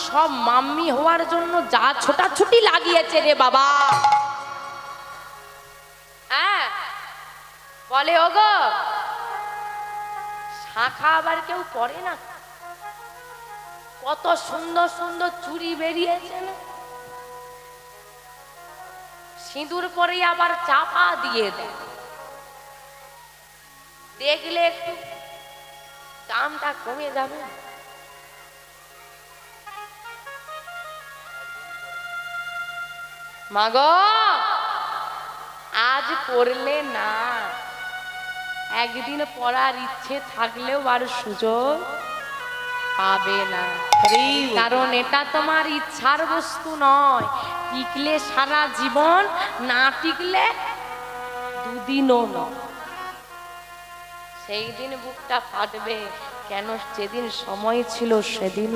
সব মাম্মি হওয়ার জন্য যা ছোটাছুটি লাগিয়েছে রে বাবা। হ্যাঁ বলে ওগো শাখা আবার কেউ পরে না, কত সুন্দর সুন্দর চুড়ি বেরিয়েছে না, সিঁদুর পরে আবার চাপা দিয়ে দেয়, দেখলে একটু দামটা কমে যাবে। মাগো আজ পড়লে না, একদিন পড়ার ইচ্ছে থাকলেও আর সুযোগ পাবে না, কারণ এটা তোমার ইচ্ছার বস্তু নয়। টিকলে সারা জীবন, না টিকলে দুদিনও নয়। সেই দিন বুকটা ফাটবে, কেন যেদিন সময় ছিল সেদিন